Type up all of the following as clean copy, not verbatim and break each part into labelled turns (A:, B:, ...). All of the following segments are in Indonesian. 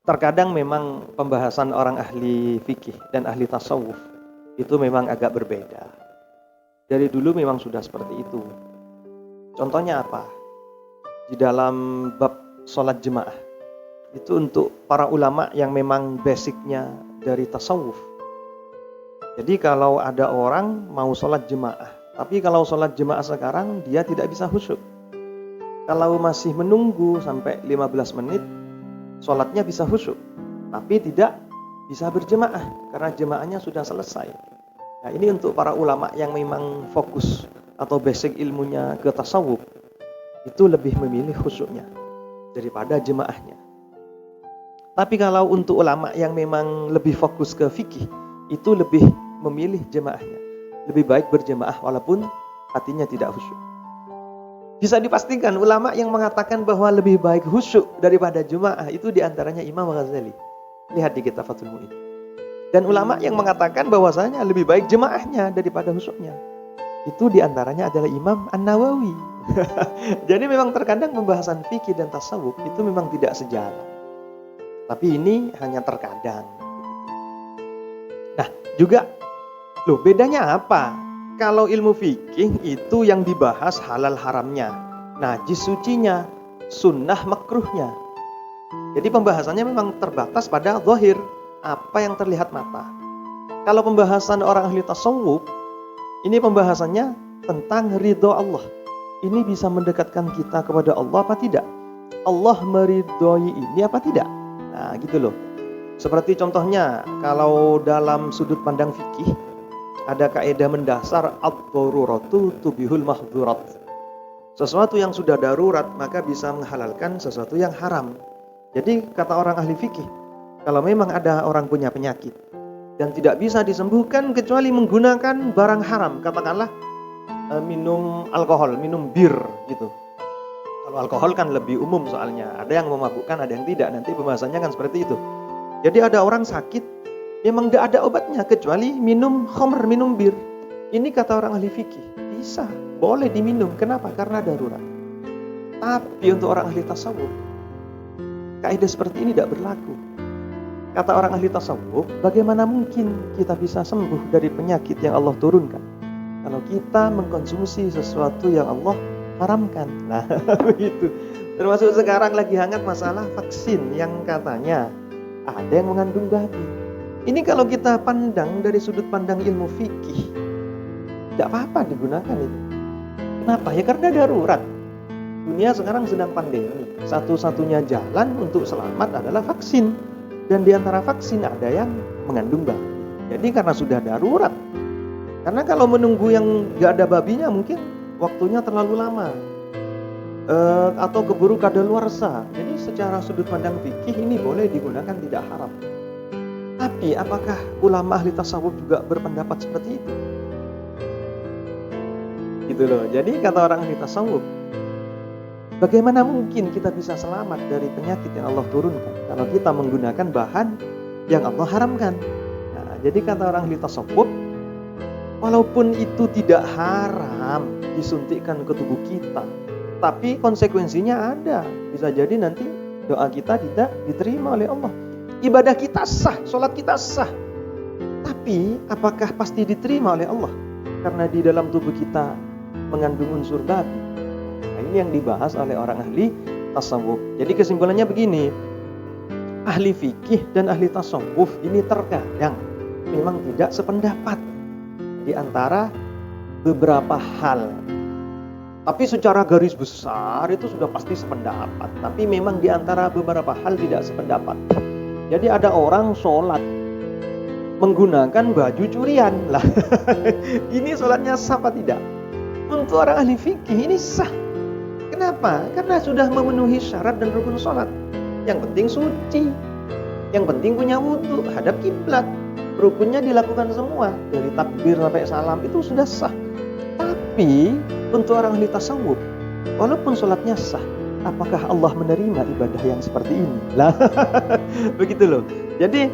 A: terkadang memang pembahasan orang ahli fikih dan ahli tasawuf itu memang agak berbeda. Dari dulu memang sudah seperti itu. Contohnya apa? Di dalam bab sholat jemaah, itu untuk para ulama yang memang basicnya dari tasawuf. Jadi kalau ada orang mau sholat jemaah, tapi kalau sholat jemaah sekarang dia tidak bisa khusyuk. Kalau masih menunggu sampai 15 menit, sholatnya bisa khusyuk, tapi tidak bisa berjemaah karena jemaahnya sudah selesai. Nah, ini untuk para ulama yang memang fokus atau basic ilmunya ke tasawuf, itu lebih memilih khusyuknya daripada jemaahnya. Tapi kalau untuk ulama yang memang lebih fokus ke fikih, itu lebih memilih jemaahnya. Lebih baik berjemaah walaupun hatinya tidak khusyuk. Bisa dipastikan ulama yang mengatakan bahwa lebih baik khusyuk daripada jemaah itu diantaranya Imam Ghazali. Lihat di kitab Fathul Mu'in. Dan ulama yang mengatakan bahwasanya lebih baik jemaahnya daripada khusyuknya, itu diantaranya adalah Imam An-Nawawi. Jadi memang terkadang pembahasan fikih dan tasawuf itu memang tidak sejalan. Tapi ini hanya terkadang. Nah, juga loh, bedanya apa? Kalau ilmu fikih itu yang dibahas halal haramnya, najis sucinya, sunnah makruhnya. Jadi pembahasannya memang terbatas pada zahir, apa yang terlihat mata. Kalau pembahasan orang ahli tasawuf, ini pembahasannya tentang ridho Allah. Ini bisa mendekatkan kita kepada Allah apa tidak? Allah meridhoi ini apa tidak? Nah, gitu loh. Seperti contohnya, kalau dalam sudut pandang fikih, ada kaidah mendasar ad-daruratu tubihul mahdzurat. Sesuatu yang sudah darurat maka bisa menghalalkan sesuatu yang haram. Jadi kata orang ahli fikih, kalau memang ada orang punya penyakit dan tidak bisa disembuhkan kecuali menggunakan barang haram, katakanlah minum alkohol, minum bir gitu. Kalau alkohol kan lebih umum soalnya, ada yang memabukkan, ada yang tidak. Nanti pembahasannya kan seperti itu. Jadi ada orang sakit, memang tidak ada obatnya kecuali minum khamr, minum bir. Ini kata orang ahli fikih, bisa, boleh diminum. Kenapa? Karena darurat. Tapi untuk orang ahli tasawuf, kaidah seperti ini tidak berlaku. Kata orang ahli tasawuf, bagaimana mungkin kita bisa sembuh dari penyakit yang Allah turunkan kalau kita mengkonsumsi sesuatu yang Allah haramkan? Nah, begitu. Termasuk sekarang lagi hangat masalah vaksin yang katanya ada yang mengandung babi. Ini kalau kita pandang dari sudut pandang ilmu fikih, tidak apa-apa digunakan itu. Kenapa? Ya karena darurat. Dunia sekarang sedang pandemi. Satu-satunya jalan untuk selamat adalah vaksin. Dan di antara vaksin ada yang mengandung babi. Jadi karena sudah darurat. Karena kalau menunggu yang gak ada babinya mungkin waktunya terlalu lama. Atau keburu kadaluarsa. Jadi secara sudut pandang fikih ini boleh digunakan, tidak haram. Tapi apakah ulama ahli tasawuf juga berpendapat seperti itu? Gitu loh. Jadi kata orang ahli tasawuf, bagaimana mungkin kita bisa selamat dari penyakit yang Allah turunkan kalau kita menggunakan bahan yang Allah haramkan? Nah, jadi kata orang ahli tasawuf, walaupun itu tidak haram disuntikkan ke tubuh kita, tapi konsekuensinya ada. Bisa jadi nanti doa kita tidak diterima oleh Allah. Ibadah kita sah, sholat kita sah. Tapi apakah pasti diterima oleh Allah? Karena di dalam tubuh kita mengandung unsur babi. Nah, ini yang dibahas oleh orang ahli tasawuf. Jadi kesimpulannya begini, ahli fikih dan ahli tasawuf ini terkadang memang tidak sependapat di antara beberapa hal. Tapi secara garis besar itu sudah pasti sependapat. Tapi memang di antara beberapa hal tidak sependapat. Jadi ada orang sholat menggunakan baju curian. Lah, ini sholatnya sah apa tidak? Untuk orang ahli fikih ini sah. Kenapa? Karena sudah memenuhi syarat dan rukun sholat. Yang penting suci, yang penting punya wudhu, hadap kiblat. Rukunnya dilakukan semua, dari takbir sampai salam itu sudah sah. Tapi untuk orang ahli tasawuf, walaupun sholatnya sah, apakah Allah menerima ibadah yang seperti ini? Lah, begitu loh. Jadi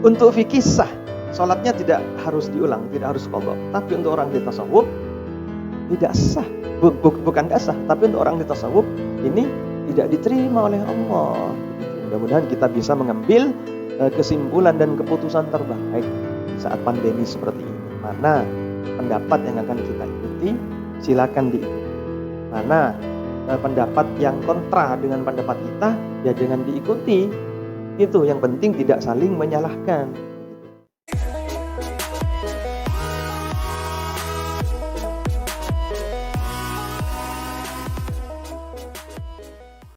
A: untuk fikih sah, sholatnya tidak harus diulang, tidak harus qadha. Tapi untuk orang ahli tasawuf tidak sah. Bukan tidak sah, tapi untuk orang ahli tasawuf ini tidak diterima oleh Allah. Mudah-mudahan kita bisa mengambil kesimpulan dan keputusan terbaik saat pandemi seperti ini. Mana pendapat yang akan kita ikuti, silakan diikuti. Mana pendapat yang kontra dengan pendapat kita, ya jangan diikuti. Itu yang penting, tidak saling menyalahkan.